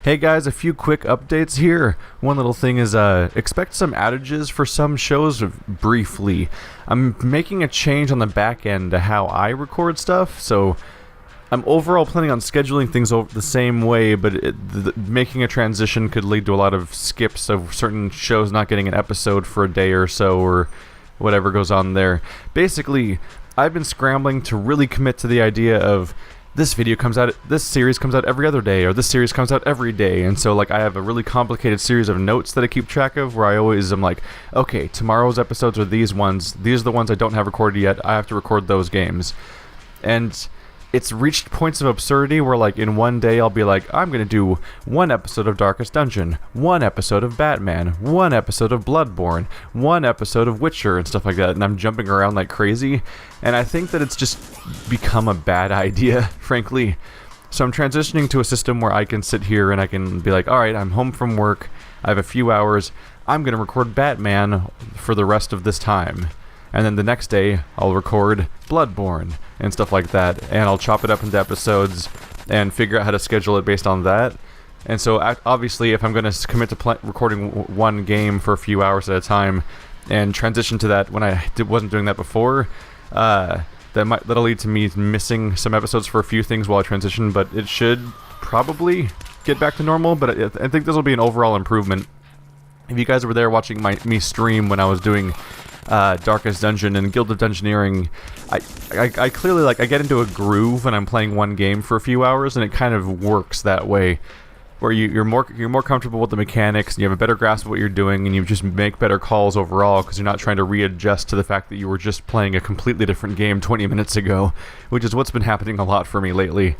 Hey guys, a few quick updates here. One little thing is expect some outages for some shows briefly. I'm making a change on the back end to how I record stuff, so I'm overall planning on scheduling things the same way, but making a transition could lead to a lot of skips of certain shows not getting an episode for a day or so, or whatever goes on there. Basically, I've been scrambling to really commit to the idea of this series comes out every other day, or this series comes out every day, and so I have a really complicated series of notes that I keep track of, where I always am like, okay, tomorrow's episodes are these ones, these are the ones I don't have recorded yet, I have to record those games. And it's reached points of absurdity where in one day I'll be like, I'm gonna do one episode of Darkest Dungeon, one episode of Batman, one episode of Bloodborne, one episode of Witcher, and stuff like that, and I'm jumping around like crazy, and I think that it's just become a bad idea, frankly. So I'm transitioning to a system where I can sit here and I can be like, alright, I'm home from work, I have a few hours, I'm gonna record Batman for the rest of this time. And then the next day, I'll record Bloodborne and stuff like that, and I'll chop it up into episodes and figure out how to schedule it based on that. And so, obviously, if I'm going to commit to recording one game for a few hours at a time and transition to that when I wasn't doing that before, that'll lead to me missing some episodes for a few things while I transition, but it should probably get back to normal, but I think this will be an overall improvement. If you guys were there watching me stream when I was doing Darkest Dungeon and Guild of Dungeoneering, I clearly I get into a groove when I'm playing one game for a few hours, and it kind of works that way, where you're more comfortable with the mechanics, and you have a better grasp of what you're doing, and you just make better calls overall because you're not trying to readjust to the fact that you were just playing a completely different game 20 minutes ago, which is what's been happening a lot for me lately.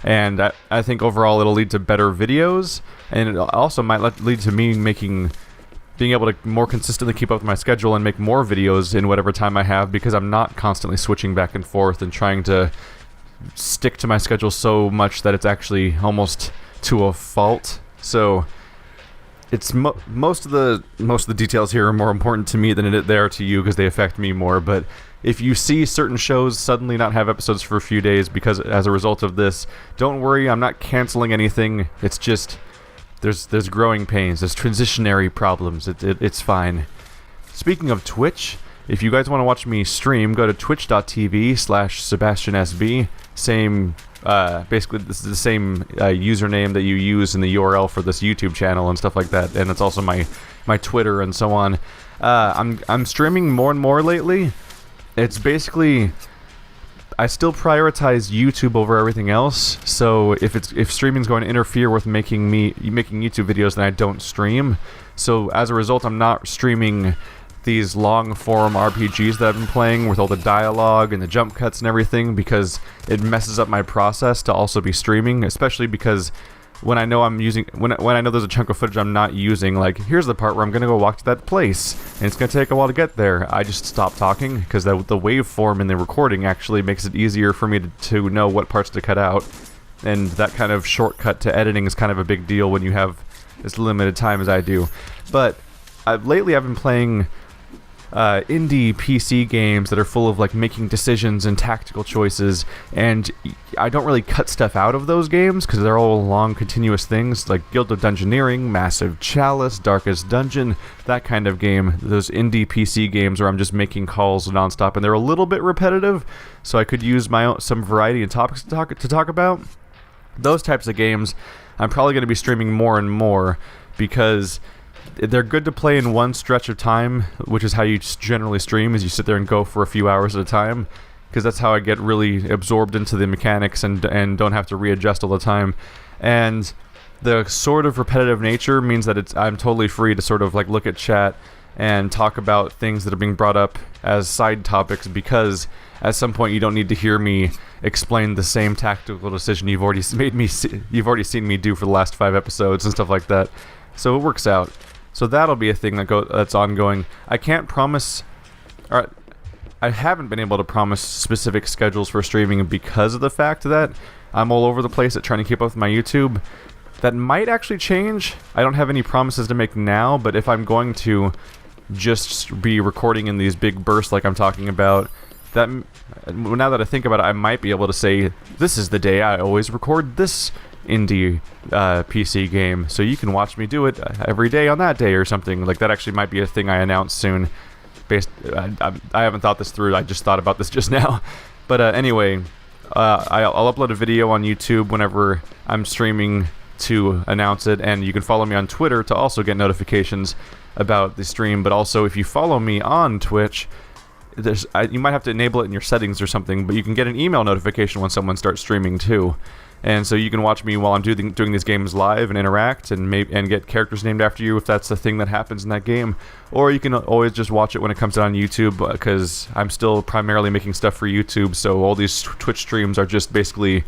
And I think overall it'll lead to better videos, and it also might lead to me being able to more consistently keep up with my schedule and make more videos in whatever time I have, because I'm not constantly switching back and forth and trying to stick to my schedule so much that it's actually almost to a fault. So it's most of the details here are more important to me than they are to you, because they affect me more. But if you see certain shows suddenly not have episodes for a few days because as a result of this, don't worry, I'm not canceling anything. It's just there's growing pains, there's transitionary problems. It's fine. Speaking of Twitch, if you guys want to watch me stream, go to twitch.tv/SebastianSB. Same, basically this is the same username that you use in the URL for this YouTube channel and stuff like that, and it's also my Twitter and so on. I'm streaming more and more lately. It's basically, I still prioritize YouTube over everything else, so if streaming's going to interfere with making YouTube videos, then I don't stream. So as a result, I'm not streaming these long form RPGs that I've been playing with all the dialogue and the jump cuts and everything, because it messes up my process to also be streaming, especially because when I know when I know there's a chunk of footage I'm not using, here's the part where I'm gonna go walk to that place, and it's gonna take a while to get there, I just stop talking, because the waveform in the recording actually makes it easier for me to know what parts to cut out, and that kind of shortcut to editing is kind of a big deal when you have as limited time as I do. But lately I've been playing indie PC games that are full of making decisions and tactical choices, and I don't really cut stuff out of those games because they're all long continuous things, like Guild of Dungeoneering, Massive Chalice, Darkest Dungeon, that kind of game. Those indie PC games where I'm just making calls nonstop, and they're a little bit repetitive, so I could use some variety and topics to talk about. Those types of games I'm probably going to be streaming more and more, because they're good to play in one stretch of time, which is how you generally stream, is you sit there and go for a few hours at a time, because that's how I get really absorbed into the mechanics and don't have to readjust all the time. And the sort of repetitive nature means that I'm totally free to sort of look at chat and talk about things that are being brought up as side topics, because at some point you don't need to hear me explain the same tactical decision you've already seen me do for the last 5 episodes and stuff like that. So it works out. So that'll be a thing that's ongoing. I can't promise, or I haven't been able to promise specific schedules for streaming because of the fact that I'm all over the place at trying to keep up with my YouTube. That might actually change. I don't have any promises to make now, but if I'm going to just be recording in these big bursts like I'm talking about, now that I think about it, I might be able to say, this is the day I always record this indie PC game. So you can watch me do it every day on that day or something. Like, that actually might be a thing I announce soon. I haven't thought this through. I just thought about this just now. But anyway, I'll upload a video on YouTube whenever I'm streaming to announce it, and you can follow me on Twitter to also get notifications about the stream. But also, if you follow me on Twitch, you might have to enable it in your settings or something, but you can get an email notification when someone starts streaming too. And so you can watch me while I'm doing these games live and interact and get characters named after you if that's the thing that happens in that game. Or you can always just watch it when it comes out on YouTube, because I'm still primarily making stuff for YouTube, so all these Twitch streams are just basically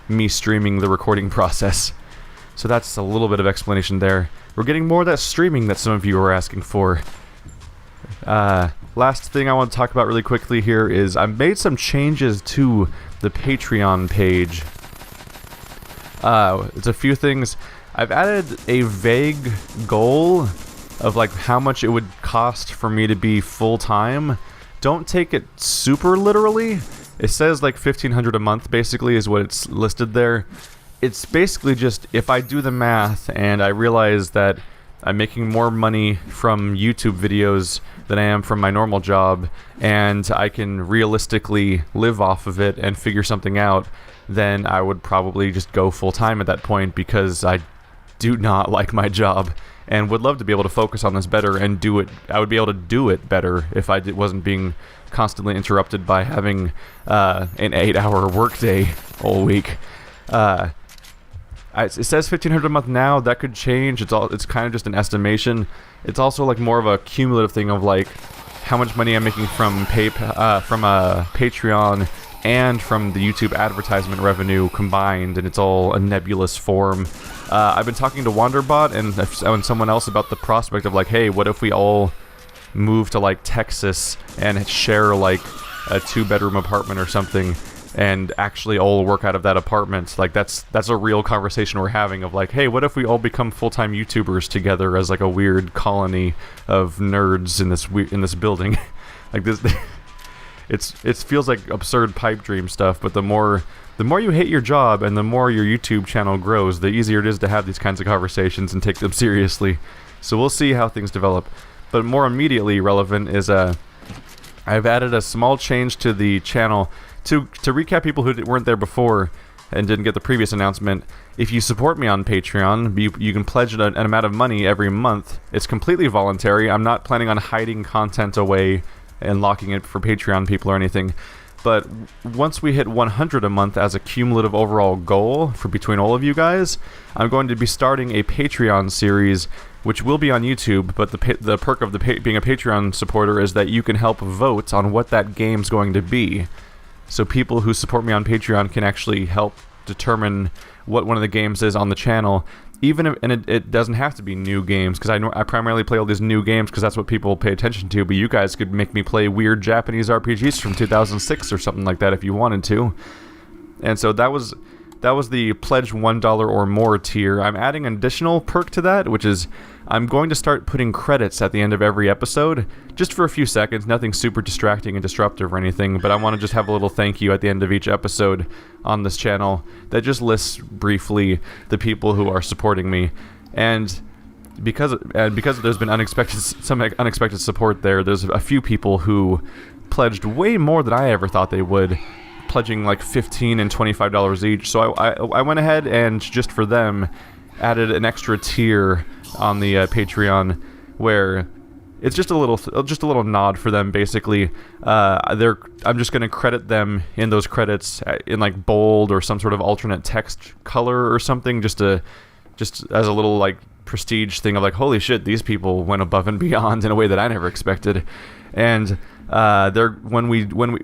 me streaming the recording process. So that's a little bit of explanation there. We're getting more of that streaming that some of you are asking for. Last thing I want to talk about really quickly here is I've made some changes to the Patreon page. It's a few things. I've added a vague goal of like how much it would cost for me to be full-time. Don't take it super literally. It says like $1,500 a month basically is what it's listed there. It's basically just, if I do the math and I realize that I'm making more money from YouTube videos than I am from my normal job, and I can realistically live off of it and figure something out, then I would probably just go full-time at that point, because I do not like my job and would love to be able to focus on this better and do it. I would be able to do it better if I wasn't being constantly interrupted by having an 8-hour workday all week. It says $1,500 a month now. That could change. It's kind of just an estimation. It's also like more of a cumulative thing of like how much money I'm making from Patreon and from the YouTube advertisement revenue combined, and it's all a nebulous form. I've been talking to Wanderbot and someone else about the prospect of like, hey, what if we all move to like Texas and share like a 2-bedroom apartment or something, and actually all work out of that apartment? Like, that's a real conversation we're having of like, hey, what if we all become full-time YouTubers together as like a weird colony of nerds in this building? Like this. It feels like absurd pipe dream stuff, but the more you hate your job and the more your YouTube channel grows, the easier it is to have these kinds of conversations and take them seriously. So we'll see how things develop. But more immediately relevant is I've added a small change to the channel. To recap people who weren't there before and didn't get the previous announcement, if you support me on Patreon, you can pledge an amount of money every month. It's completely voluntary. I'm not planning on hiding content away and locking it for Patreon people or anything. But once we hit 100 a month as a cumulative overall goal for between all of you guys, I'm going to be starting a Patreon series, which will be on YouTube, but the perk of being a Patreon supporter is that you can help vote on what that game's going to be. So people who support me on Patreon can actually help determine what one of the games is on the channel. It doesn't have to be new games, because I primarily play all these new games because that's what people pay attention to, but you guys could make me play weird Japanese RPGs from 2006 or something like that if you wanted to. And so that was the pledge $1 or more tier. I'm adding an additional perk to that, which is I'm going to start putting credits at the end of every episode, just for a few seconds, nothing super distracting and disruptive or anything, but I want to just have a little thank you at the end of each episode on this channel that just lists briefly the people who are supporting me. And because there's been some unexpected support there's a few people who pledged way more than I ever thought they would, pledging like $15 and $25 each. So I went ahead and just for them added an extra tier on the Patreon, where it's just a little nod for them. Basically, I'm just going to credit them in those credits in like bold or some sort of alternate text color or something, just as a little like prestige thing of like, holy shit, these people went above and beyond in a way that I never expected. And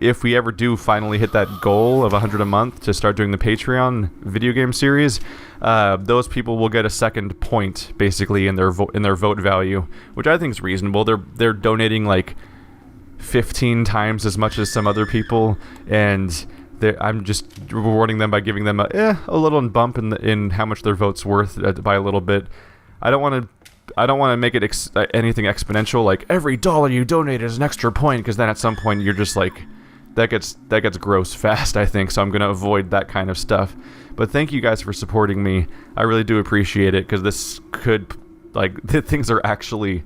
if we ever do finally hit that goal of 100 a month to start doing the Patreon video game series, those people will get a second point basically in their vote value, which I think is reasonable. They're donating like 15 times as much as some other people, and I'm just rewarding them by giving them a little bump in how much their vote's worth by a little bit. I don't want to make it anything exponential, like every dollar you donate is an extra point, because then at some point you're just like that gets gross fast, I think, so I'm going to avoid that kind of stuff. But thank you guys for supporting me. I really do appreciate it, because this could, like, things are actually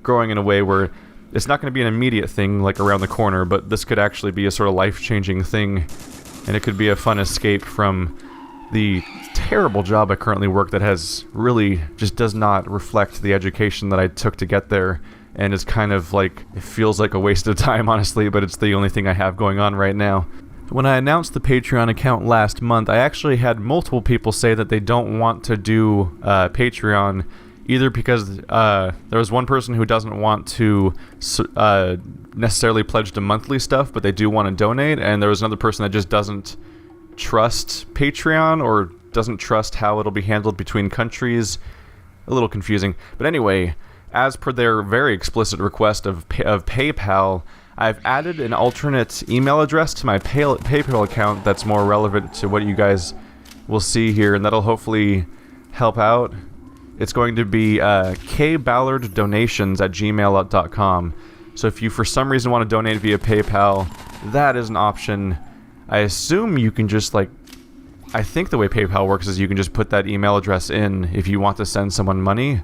growing in a way where it's not going to be an immediate thing, like, around the corner, but this could actually be a sort of life-changing thing, and it could be a fun escape from the terrible job I currently work that has really just does not reflect the education that I took to get there, and is kind of like, it feels like a waste of time, honestly, but it's the only thing I have going on right now. When I announced the Patreon account last month, I actually had multiple people say that they don't want to do Patreon, either because there was one person who doesn't want to necessarily pledge to monthly stuff, but they do want to donate, and there was another person that just doesn't trust Patreon, or doesn't trust how it'll be handled between countries. A little confusing. But anyway, as per their very explicit request of PayPal, I've added an alternate email address to my PayPal account that's more relevant to what you guys will see here, and that'll hopefully help out. It's going to be kballarddonations@gmail.com. So if you for some reason want to donate via PayPal, that is an option. I assume you can just, like, I think the way PayPal works is you can just put that email address in if you want to send someone money.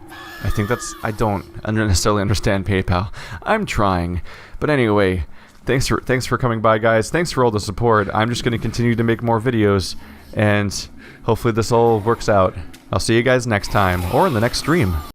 I don't necessarily understand PayPal. I'm trying. But anyway, thanks for coming by, guys. Thanks for all the support. I'm just going to continue to make more videos, and hopefully this all works out. I'll see you guys next time, or in the next stream.